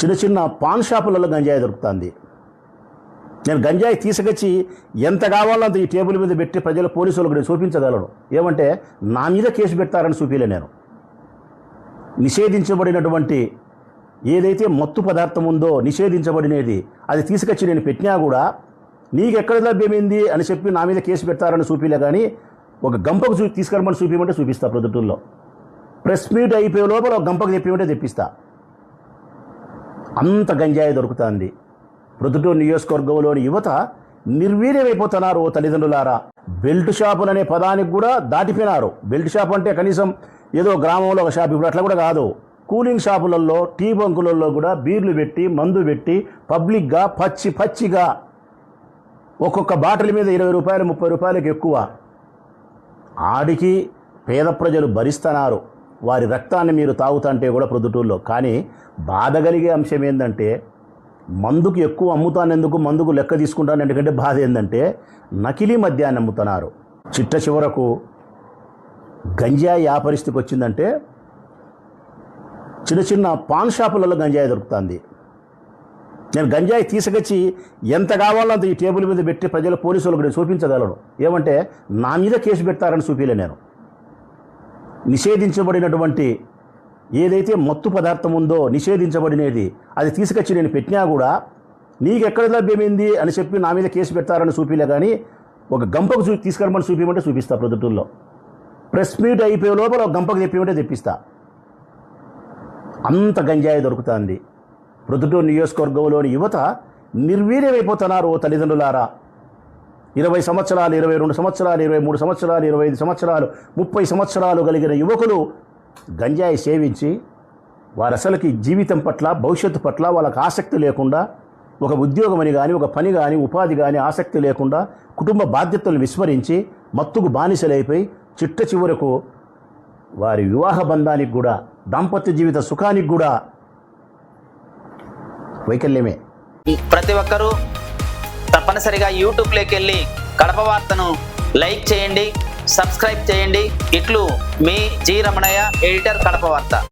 చిన్న చిన్న పాన్ షాపులలో గంజాయి దొరుకుతుంది. నేను గంజాయి తీసుకొచ్చి ఎంత కావాలో అంత ఈ టేబుల్ మీద పెట్టి ప్రజల పోలీసులకు నేను చూపించగలను. ఏమంటే నా మీద కేసు పెడతారని చూపిలే. నేను నిషేధించబడినటువంటి ఏదైతే మత్తు పదార్థం ఉందో నిషేధించబడినది అది తీసుకొచ్చి నేను పెట్టినా కూడా నీకు ఎక్కడ లభ్యమైంది అని చెప్పి నా మీద కేసు పెడతారని చూపిలే. కానీ ఒక గంపకు తీసుకురమని చూపించమంటే చూపిస్తా. ప్రొద్దుటూరులో ప్రెస్ మీట్ అయిపోయే లోపల ఒక గంపకు తెప్పిమంటే తెప్పిస్తా. అంత గంజాయి దొరుకుతుంది. ప్రొద్దుటూరు నియోజకవర్గంలోని యువత నిర్వీర్యమైపోతున్నారు. ఓ తల్లిదండ్రులారా, బెల్ట్ షాపులు అనే పదానికి కూడా దాటిపోయినారు. బెల్ట్ షాప్ అంటే కనీసం ఏదో గ్రామంలో ఒక షాప్, ఇప్పుడు అట్లా కూడా కాదు. కూలింగ్ షాపులలో, టీ బంకులలో కూడా బీర్లు పెట్టి మందు పెట్టి పబ్లిక్గా పచ్చిగా ఒక్కొక్క బాటిల్ మీద 20 రూపాయలు 30 రూపాయలకు ఎక్కువ ఆడికి పేద ప్రజలు భరిస్తున్నారు. వారి రక్తాన్ని మీరు తాగుతుంటే కూడా ప్రొద్దుటూరులో. కానీ బాధ కలిగే అంశం ఏంటంటే మందుకు ఎక్కువ అమ్ముతానెందుకు, మందుకు లెక్క తీసుకుంటాను ఎందుకంటే బాధ ఏంటంటే నకిలీ మద్యాన్ని అమ్ముతున్నారు. చిట్ట చివరకు గంజాయి ఆ పరిస్థితికి వచ్చిందంటే చిన్న చిన్న పాన్ షాపులలో గంజాయి దొరుకుతుంది. నేను గంజాయి తీసుకొచ్చి ఎంత కావాలో అంత ఈ టేబుల్ మీద పెట్టి ప్రజల పోలీసులకు నేను చూపించగలను. ఏమంటే నా మీద కేసు పెడతారని చూపిలే. నేను నిషేధించబడినటువంటి ఏదైతే మత్తు పదార్థం ఉందో నిషేధించబడినది అది తీసుకొచ్చి నేను పెట్టినా కూడా నీకు ఎక్కడ లభ్యమైంది అని చెప్పి నా మీద కేసు పెడతారని చూపిలే. కానీ ఒక గంపకు తీసుకురమని చూపించమంటే చూపిస్తా. ప్రొద్దుటూరులో ప్రెస్ మీట్ అయిపోయే లోపల ఒక గంపకు తెప్పిమంటే తెప్పిస్తా. అంత గంజాయి దొరుకుతుంది. ప్రొద్దుటూరు నియోజకవర్గంలోని యువత నిర్వీర్యమైపోతున్నారు. ఓ తల్లిదండ్రులారా, 20 సంవత్సరాలు, 22 సంవత్సరాలు, 23 సంవత్సరాలు, 25 సంవత్సరాలు, 30 సంవత్సరాలు కలిగిన యువకులు గంజాయి సేవించి వారు అసలుకి జీవితం పట్ల, భవిష్యత్తు పట్ల వాళ్ళకి ఆసక్తి లేకుండా, ఒక ఉద్యోగమని కానీ, ఒక పని కానీ, ఉపాధి కానీ ఆసక్తి లేకుండా, కుటుంబ బాధ్యతలను విస్మరించి మత్తుకు బానిసలైపోయి చిట్ట చివరకు వారి వివాహ బంధానికి కూడా, దాంపత్య జీవిత సుఖానికి కూడా వైకల్యమే. ప్రతి ఒక్కరూ తప్పనిసరిగా యూట్యూబ్లోకి వెళ్ళి కడప వార్తను లైక్ చేయండి, సబ్స్క్రైబ్ చేయండి. ఇట్లు మీ జి రమణయ్య, ఎడిటర్, కడప వార్త.